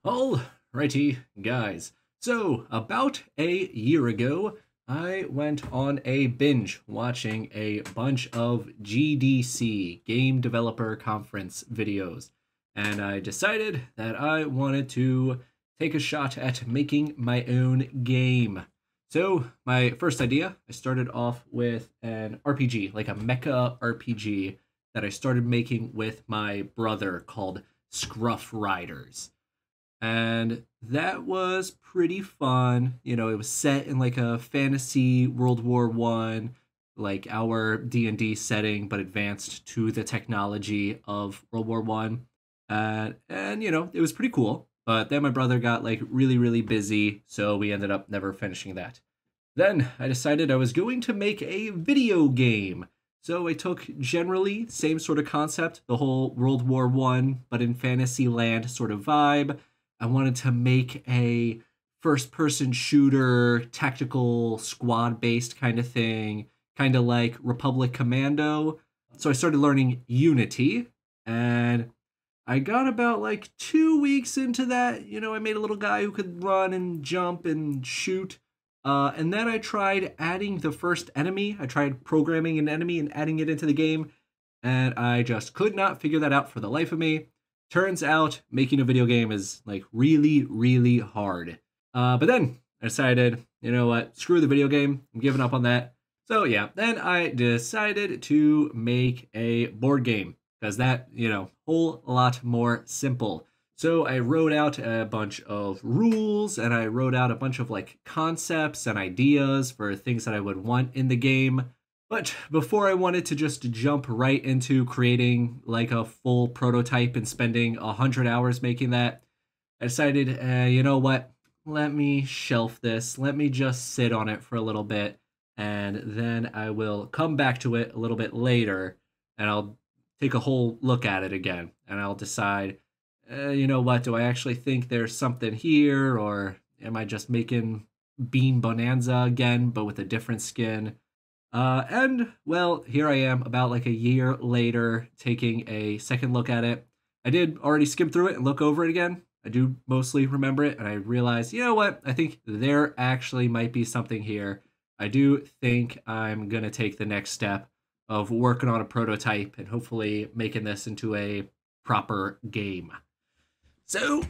Alrighty, guys. So, about a year ago, I went on a binge watching a bunch of GDC, Game Developer Conference videos, and I decided that I wanted to take a shot at making my own game. So, my first idea, I started off with an RPG, like a mecha RPG, that I started making with my brother called Scruff Riders, and that was pretty fun. It was set in like a fantasy World War I, like our D&D setting, but advanced to the technology of World War I. And it was pretty cool. But then my brother got like really, really busy, so we ended up never finishing that. Then I decided I was going to make a video game. So I took generally same sort of concept, the whole World War I, but in fantasy land sort of vibe. I wanted to make a first person shooter, tactical squad based kind of thing, kind of like Republic Commando. So I started learning Unity, and I got about like 2 weeks into that. I made a little guy who could run and jump and shoot. And then I tried adding the first enemy. I tried programming an enemy and adding it into the game, and I just could not figure that out for the life of me. Turns out making a video game is like really, really hard. But then I decided, you know what, screw the video game. I'm giving up on that. So yeah, then I decided to make a board game because that, whole lot more simple. So I wrote out a bunch of rules and I wrote out a bunch of like concepts and ideas for things that I would want in the game. But before I wanted to just jump right into creating like a full prototype and spending 100 hours making that, I decided, you know what? Let me shelf this. Let me just sit on it for a little bit, and then I will come back to it a little bit later, and I'll take a whole look at it again, and I'll decide, you know what? Do I actually think there's something here, or am I just making Bean Bonanza again, but with a different skin? And, well, here I am about like a year later taking a second look at it. I did already skim through it and look over it again. I do mostly remember it, and I realized, you know what? I think there actually might be something here. I do think I'm going to take the next step of working on a prototype and hopefully making this into a proper game. So,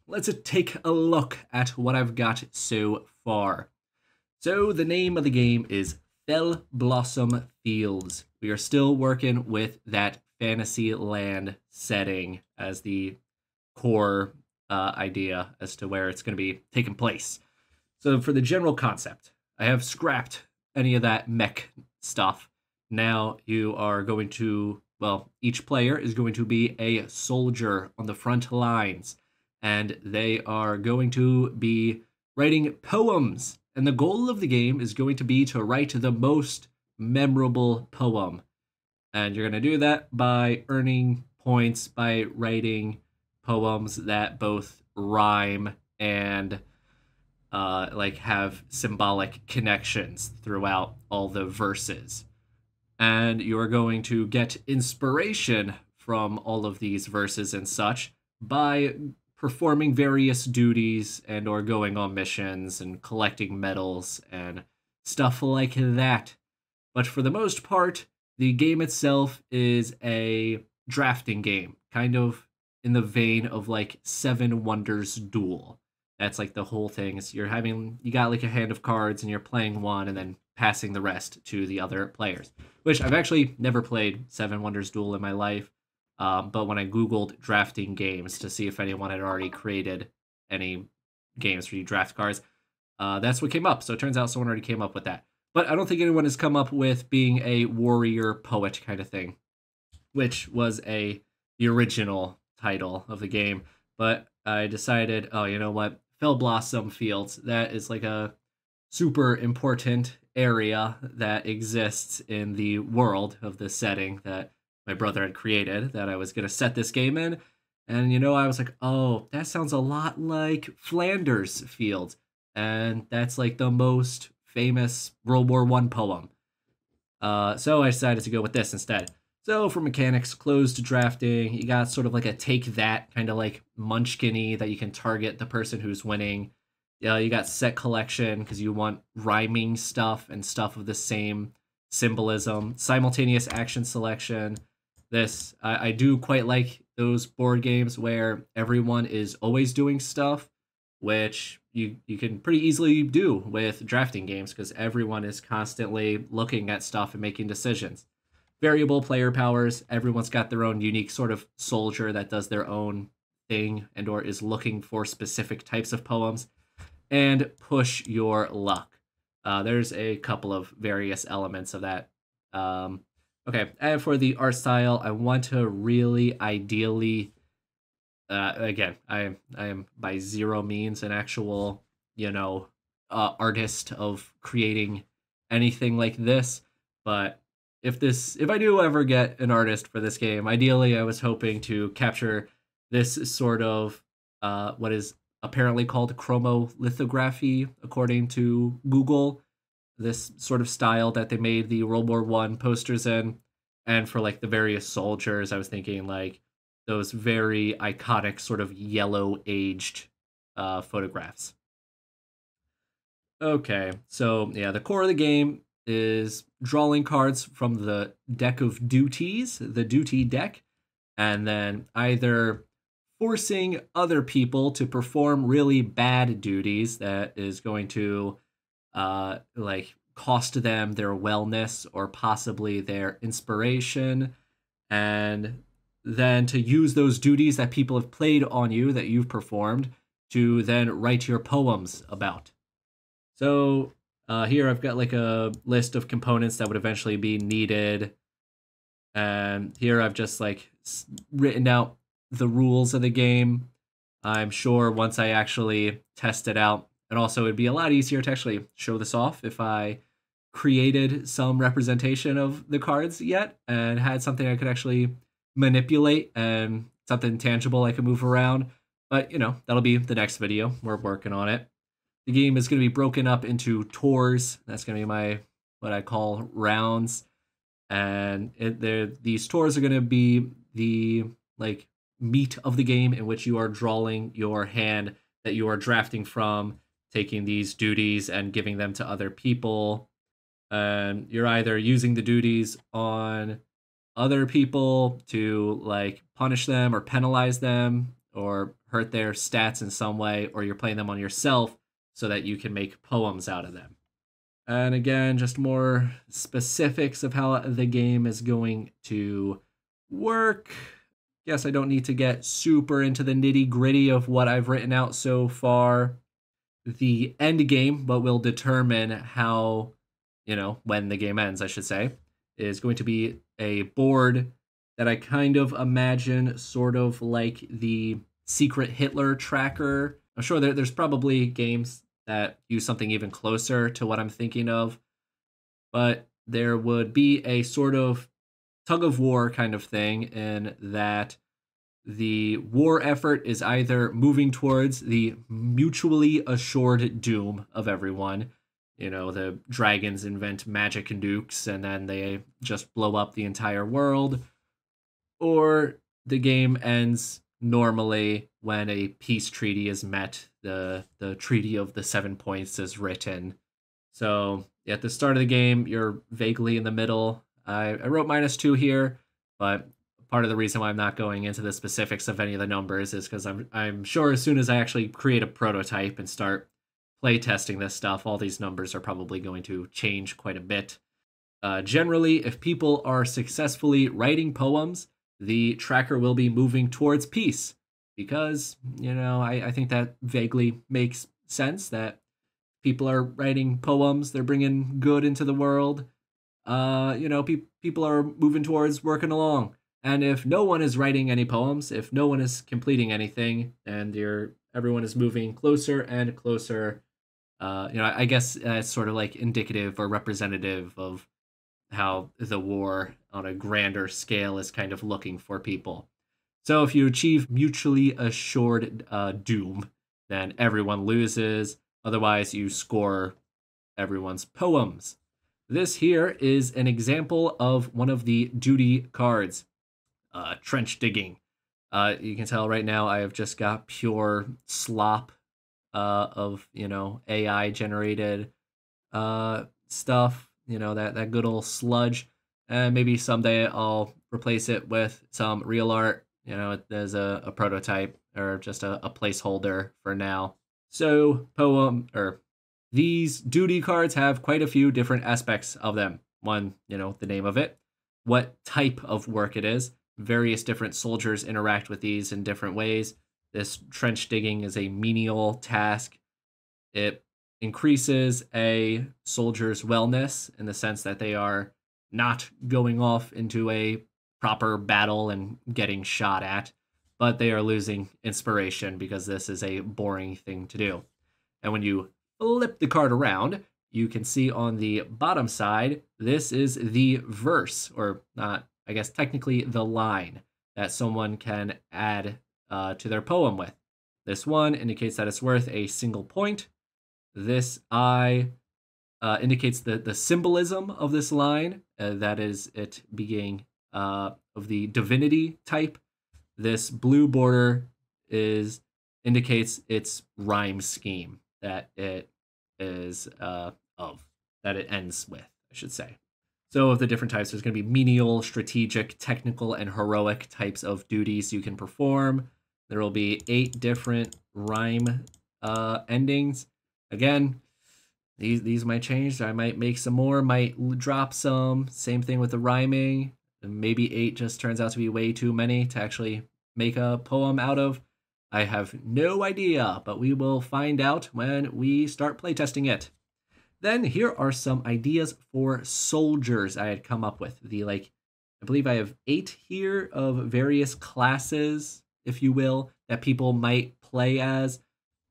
let's take a look at what I've got so far. So the name of the game is Fellblossom Fields. We are still working with that fantasy land setting as the core idea as to where it's going to be taking place. So for the general concept, I have scrapped any of that mech stuff. Now you are going to, well, each player is going to be a soldier on the front lines, and they are going to be writing poems. And the goal of the game is going to be to write the most memorable poem. And you're going to do that by earning points by writing poems that both rhyme and like have symbolic connections throughout all the verses. And you are going to get inspiration from all of these verses and such by performing various duties and or going on missions and collecting medals and stuff like that. But for the most part, the game itself is a drafting game, kind of in the vein of like Seven Wonders Duel. That's like the whole thing. Is you got like a hand of cards and you're playing one and then passing the rest to the other players, which I've actually never played Seven Wonders Duel in my life. But when I Googled drafting games to see if anyone had already created any games where you draft cards, that's what came up. So it turns out someone already came up with that. But I don't think anyone has come up with being a warrior poet kind of thing, which was the original title of the game. But I decided, oh, you know what? Fellblossom Fields, that is like a super important area that exists in the world of this setting that my brother had created, that I was going to set this game in. And, I was like, oh, that sounds a lot like Flanders Fields. And that's like the most famous World War I poem. So I decided to go with this instead. So for mechanics, closed drafting, you got sort of like a take that kind of like munchkin-y that you can target the person who's winning. Yeah, you got set collection because you want rhyming stuff and stuff of the same symbolism. Simultaneous action selection. I do quite like those board games where everyone is always doing stuff, which you can pretty easily do with drafting games because everyone is constantly looking at stuff and making decisions. Variable player powers. Everyone's got their own unique sort of soldier that does their own thing and or is looking for specific types of poems. And push your luck. There's a couple of various elements of that. Okay, and for the art style, I want to really ideally, again, I am by zero means an actual, artist of creating anything like this, but if I do ever get an artist for this game, ideally I was hoping to capture this sort of what is apparently called chromolithography, according to Google. This sort of style that they made the World War One posters in, and for like the various soldiers, I was thinking like those very iconic sort of yellow aged photographs. Okay, so yeah, the core of the game is drawing cards from the deck of duties, the duty deck, and then either forcing other people to perform really bad duties that is going to like cost them their wellness or possibly their inspiration, and then to use those duties that people have played on you that you've performed to then write your poems about. So here I've got like a list of components that would eventually be needed, and here I've just like written out the rules of the game. I'm sure once I actually test it out, and also it'd be a lot easier to actually show this off if I created some representation of the cards yet and had something I could actually manipulate and something tangible I could move around. But, that'll be the next video. We're working on it. The game is going to be broken up into tours. That's going to be what I call rounds. And these tours are going to be the like meat of the game in which you are drawing your hand that you are drafting from, taking these duties and giving them to other people. And you're either using the duties on other people to like punish them or penalize them or hurt their stats in some way, or you're playing them on yourself so that you can make poems out of them. And again, just more specifics of how the game is going to work. Guess I don't need to get super into the nitty-gritty of what I've written out so far. The end game, what will determine how, when the game ends, I should say, is going to be a board that I kind of imagine sort of like the secret Hitler tracker. I'm sure there's probably games that use something even closer to what I'm thinking of, but there would be a sort of tug of war kind of thing in that the war effort is either moving towards the mutually assured doom of everyone. The dragons invent magic nukes and then they just blow up the entire world, or the game ends normally when a peace treaty is met. The Treaty of the 7 Points is written. So at the start of the game, you're vaguely in the middle. I wrote -2 here, but part of the reason why I'm not going into the specifics of any of the numbers is because I'm sure as soon as I actually create a prototype and start play testing this stuff, all these numbers are probably going to change quite a bit. Generally, if people are successfully writing poems, the tracker will be moving towards peace because, I think that vaguely makes sense that people are writing poems, they're bringing good into the world. People are moving towards working along. And if no one is writing any poems, if no one is completing anything, and everyone is moving closer and closer, I guess it's sort of like indicative or representative of how the war on a grander scale is kind of looking for people. So if you achieve mutually assured doom, then everyone loses. Otherwise, you score everyone's poems. This here is an example of one of the duty cards, trench digging. You can tell right now I have just got pure slop of, AI generated stuff, that good old sludge. And maybe someday I'll replace it with some real art, as a prototype or just a placeholder for now. So these duty cards have quite a few different aspects of them. One, the name of it, what type of work it is. Various different soldiers interact with these in different ways. This trench digging is a menial task. It increases a soldier's wellness in the sense that they are not going off into a proper battle and getting shot at, but they are losing inspiration because this is a boring thing to do. And when you flip the card around, you can see on the bottom side, this is the verse, or not, I guess technically the line that someone can add to their poem with. This one indicates that it's worth a single point. This I indicates the symbolism of this line, that is it being of the divinity type. This blue border indicates its rhyme scheme that it is that it ends with, I should say. So of the different types, there's going to be menial, strategic, technical, and heroic types of duties you can perform. There will be 8 different rhyme endings. Again, these might change. I might make some more, might drop some. Same thing with the rhyming. Maybe 8 just turns out to be way too many to actually make a poem out of. I have no idea, but we will find out when we start playtesting it. Then here are some ideas for soldiers I had come up with. I believe I have 8 here of various classes, if you will, that people might play as.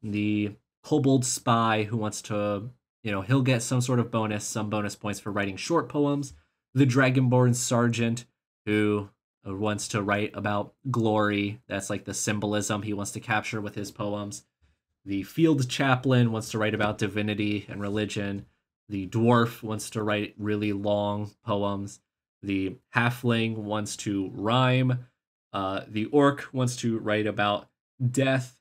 The kobold spy who wants to, he'll get some sort of bonus, some bonus points for writing short poems. The dragonborn sergeant who wants to write about glory. That's like the symbolism he wants to capture with his poems. The field chaplain wants to write about divinity and religion. The dwarf wants to write really long poems. The halfling wants to rhyme. The orc wants to write about death.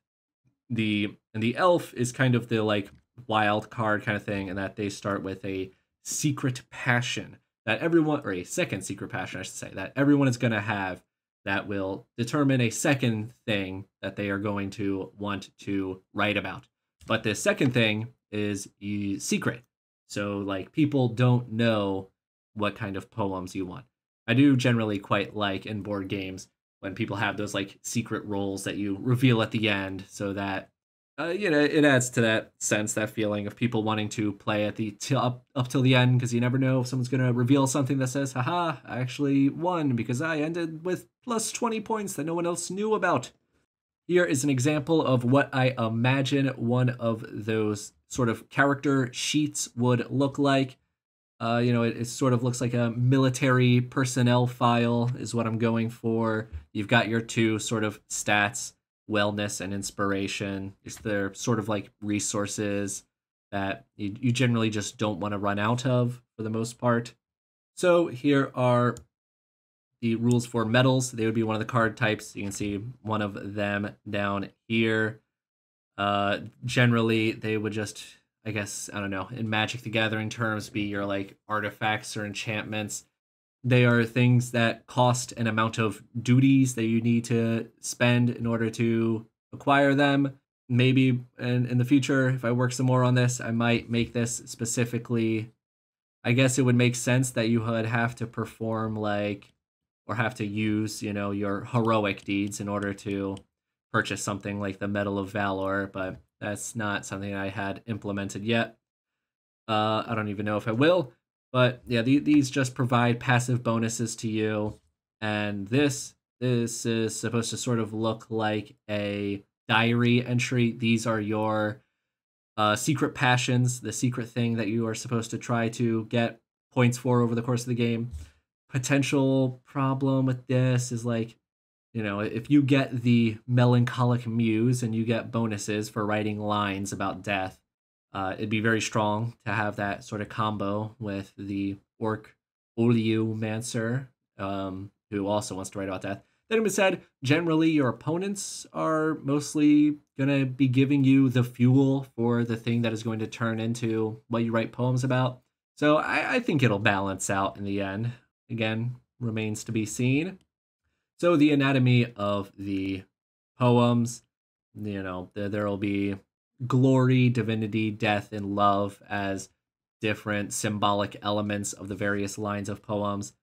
And the elf is kind of the wild card kind of thing, and that they start with a secret passion that everyone, or a second secret passion, I should say, that everyone is going to have that will determine a second thing that they are going to want to write about. But the second thing is secret. So people don't know what kind of poems you want. I do generally quite like in board games when people have those secret roles that you reveal at the end, so that it adds to that sense, that feeling of people wanting to play at the up till the end, because you never know if someone's going to reveal something that says, haha, I actually won because I ended with plus 20 points that no one else knew about. Here is an example of what I imagine one of those sort of character sheets would look like. It sort of looks like a military personnel file is what I'm going for. You've got your 2 sort of stats, wellness and inspiration. They're sort of like resources that you generally just don't want to run out of for the most part. So here are the rules for metals. They would be one of the card types. You can see one of them down here. Generally, they would just, I guess, I don't know, in Magic the Gathering terms, be your artifacts or enchantments. They are things that cost an amount of duties that you need to spend in order to acquire them. Maybe in the future, if I work some more on this, I might make this specifically. I guess it would make sense that you would have to perform or have to use, your heroic deeds in order to purchase something like the Medal of Valor, but that's not something I had implemented yet. I don't even know if I will. But yeah, these just provide passive bonuses to you. And this is supposed to sort of look like a diary entry. These are your secret passions, the secret thing that you are supposed to try to get points for over the course of the game. Potential problem with this is if you get the melancholic muse and you get bonuses for writing lines about death, It'd be very strong to have that sort of combo with the Orc Oleomancer, who also wants to write about that. That being said, generally your opponents are mostly going to be giving you the fuel for the thing that is going to turn into what you write poems about. So I think it'll balance out in the end. Again, remains to be seen. So the anatomy of the poems, there will be glory, divinity, death, and love as different symbolic elements of the various lines of poems.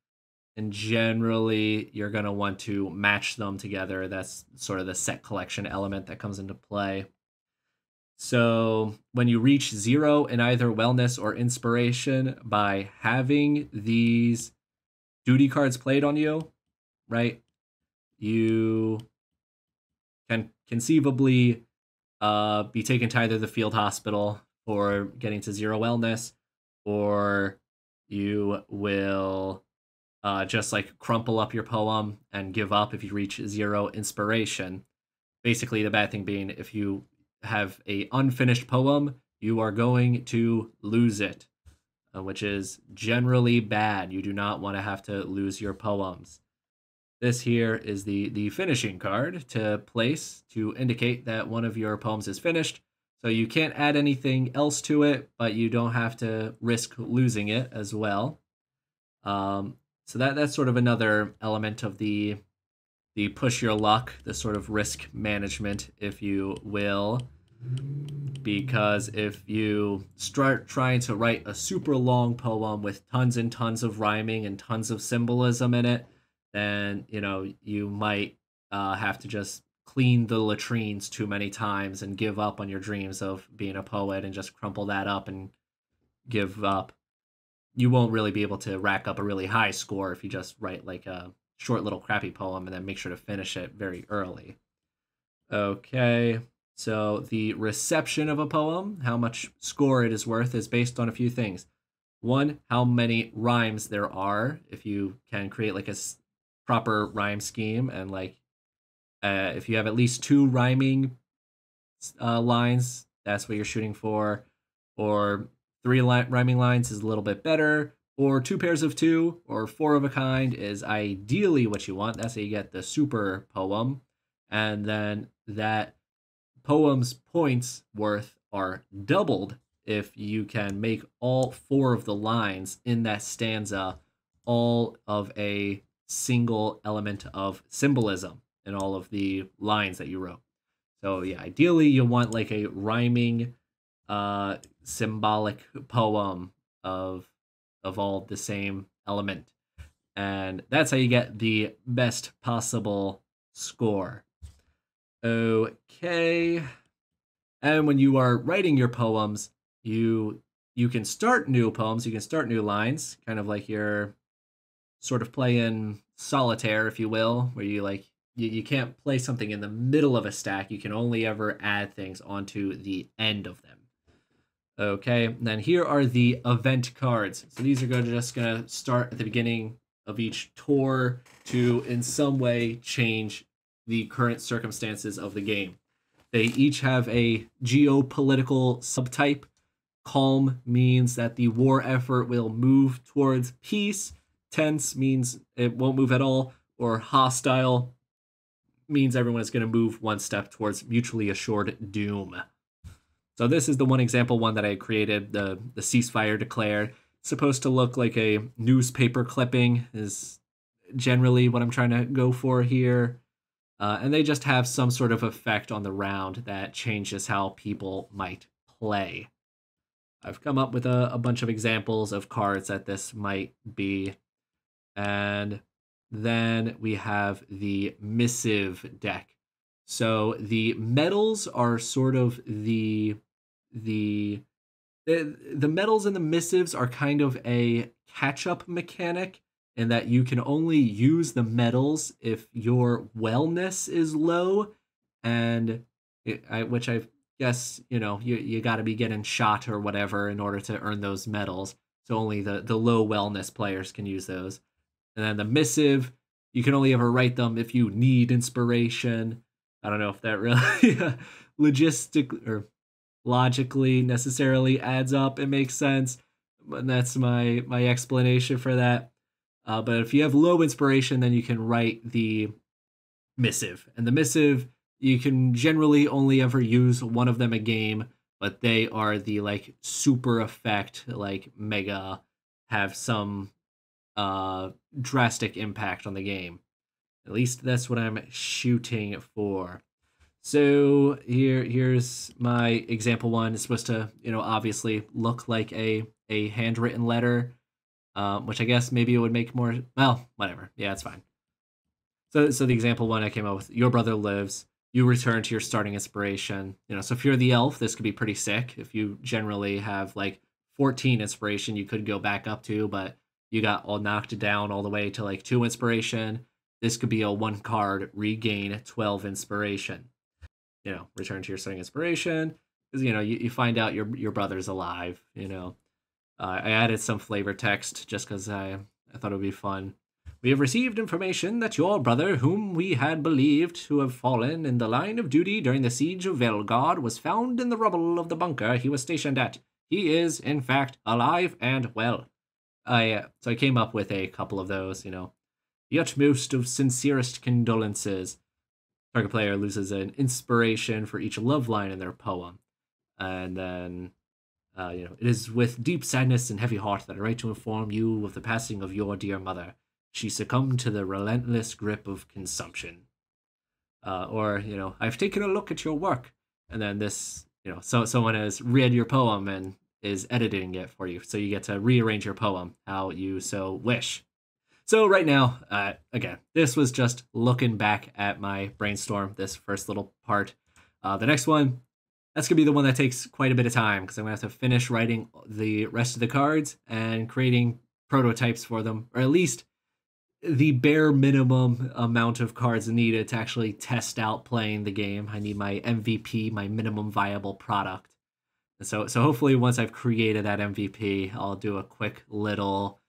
And generally, you're going to want to match them together. That's sort of the set collection element that comes into play. So when you reach 0 in either wellness or inspiration by having these duty cards played on you, right, you can conceivably be taken to either the field hospital for getting to 0 wellness, or you will just like crumple up your poem and give up if you reach 0 inspiration. Basically, the bad thing being, if you have a unfinished poem, you are going to lose it, which is generally bad. You do not want to have to lose your poems. This here is the finishing card to place to indicate that one of your poems is finished. So you can't add anything else to it, but you don't have to risk losing it as well. So that's sort of another element of the push your luck, the sort of risk management, if you will. Because if you start trying to write a super long poem with tons and tons of rhyming and tons of symbolism in it, then you might have to just clean the latrines too many times and give up on your dreams of being a poet and just crumple that up and give up. You won't really be able to rack up a really high score if you just write like a short little crappy poem and then make sure to finish it very early. Okay, so the reception of a poem, how much score it is worth, is based on a few things. One, how many rhymes there are. If you can create like a proper rhyme scheme, and like if you have at least 2 rhyming lines, that's what you're shooting for. Or 3 rhyming lines is a little bit better, or 2 pairs of 2, or 4 of a kind is ideally what you want. That's how you get the super poem. And then that poem's points worth are doubled if you can make all 4 of the lines in that stanza all of a single element of symbolism in all of the lines that you wrote. So yeah, ideally you want like a rhyming symbolic poem of all the same element, and that's how you get the best possible score. Okay, and when you are writing your poems, you can start new poems, you can start new lines, kind of like you're sort of playing solitaire, if you will, where you can't play something in the middle of a stack. You can only ever add things onto the end of them. Okay, and then here are the event cards. So these are just gonna start at the beginning of each tour to in some way change the current circumstances of the game. They each have a geopolitical subtype. Calm means that the war effort will move towards peace. Tense means it won't move at all. Or hostile means everyone is going to move one step towards mutually assured doom. So this is the one example one that I created, the ceasefire declared. It's supposed to look like a newspaper clipping is generally what I'm trying to go for here. And they just have some sort of effect on the round that changes how people might play. I've come up with a bunch of examples of cards that this might be. And then we have the missive deck. So the medals are sort of the medals and the missives are kind of a catch-up mechanic, in that you can only use the medals if your wellness is low, and which I guess you got to be getting shot or whatever in order to earn those medals. So only the low wellness players can use those. And then the missive, you can only ever write them if you need inspiration. I don't know if that really logistic or logically necessarily adds up and makes sense. But that's my explanation for that. But if you have low inspiration, then you can write the missive. And the missive, you can generally only ever use one of them a game, but they are the like super effect, like mega, have some drastic impact on the game. At least that's what I'm shooting for. So here's my example one. It's supposed to, obviously look like a handwritten letter, which I guess maybe it would make more. Well, whatever. Yeah, it's fine. So the example one I came up with: your brother lives. You return to your starting inspiration. So if you're the elf, this could be pretty sick. If you generally have like 14 inspiration, you could go back up to, but you got all knocked down all the way to like 2 inspiration. This could be a 1 card regain 12 inspiration. Return to your starting inspiration, because you find out your brother's alive. I added some flavor text just because I thought it would be fun. We have received information that your brother, whom we had believed to have fallen in the line of duty during the siege of Velgard, was found in the rubble of the bunker he was stationed at. He is, in fact, alive and well. So I came up with a couple of those. The utmost of sincerest condolences. Target player loses an inspiration for each love line in their poem. And then, it is with deep sadness and heavy heart that I write to inform you of the passing of your dear mother. She succumbed to the relentless grip of consumption. Or, I've taken a look at your work. And then this, so someone has read your poem and is editing it for you. So you get to rearrange your poem how you so wish. So right now, again, this was just looking back at my brainstorm, this first little part. The next one, that's going to be the one that takes quite a bit of time, because I'm going to have to finish writing the rest of the cards and creating prototypes for them, or at least the bare minimum amount of cards needed to actually test out playing the game. I need my MVP, my minimum viable product. And so hopefully once I've created that MVP, I'll do a quick little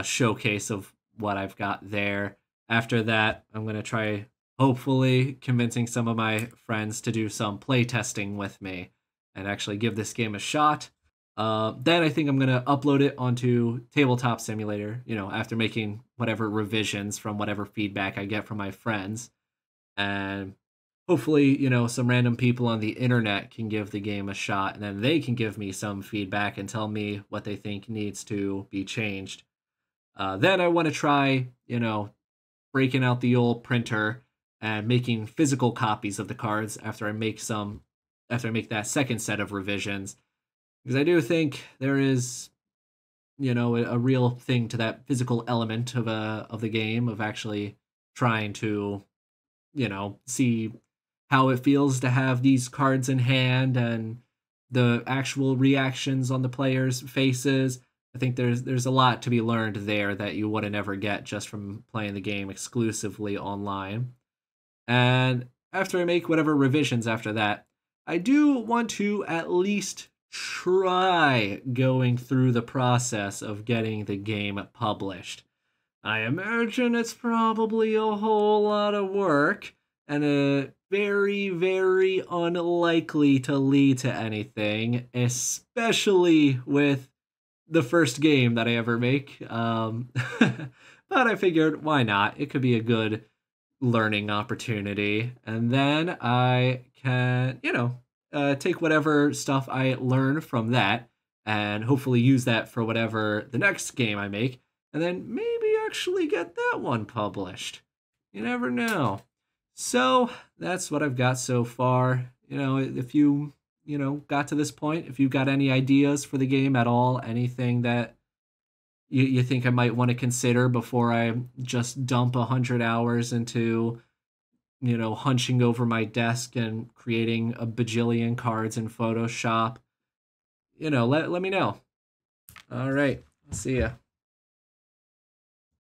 showcase of what I've got there. After that, I'm going to try hopefully convincing some of my friends to do some play testing with me and actually give this game a shot. Then I think I'm going to upload it onto Tabletop Simulator, after making whatever revisions from whatever feedback I get from my friends. And hopefully, some random people on the internet can give the game a shot, and then they can give me some feedback and tell me what they think needs to be changed. Then I want to try, breaking out the old printer and making physical copies of the cards after I make that second set of revisions. Because I do think there is, a real thing to that physical element of the game, of actually trying to, see how it feels to have these cards in hand and the actual reactions on the players' faces. I think there's a lot to be learned there that you wouldn't ever get just from playing the game exclusively online. And after I make whatever revisions after that, I do want to at least try going through the process of getting the game published. I imagine it's probably a whole lot of work and very, very unlikely to lead to anything, especially with the first game that I ever make. But I figured, why not? It could be a good learning opportunity. And then I can, take whatever stuff I learn from that and hopefully use that for whatever the next game I make, and then maybe actually get that one published. You never know. So that's what I've got so far. If you got to this point, if you've got any ideas for the game at all, anything that you think I might want to consider before I just dump 100 hours into, hunching over my desk and creating a bajillion cards in Photoshop, let me know. All right. See ya.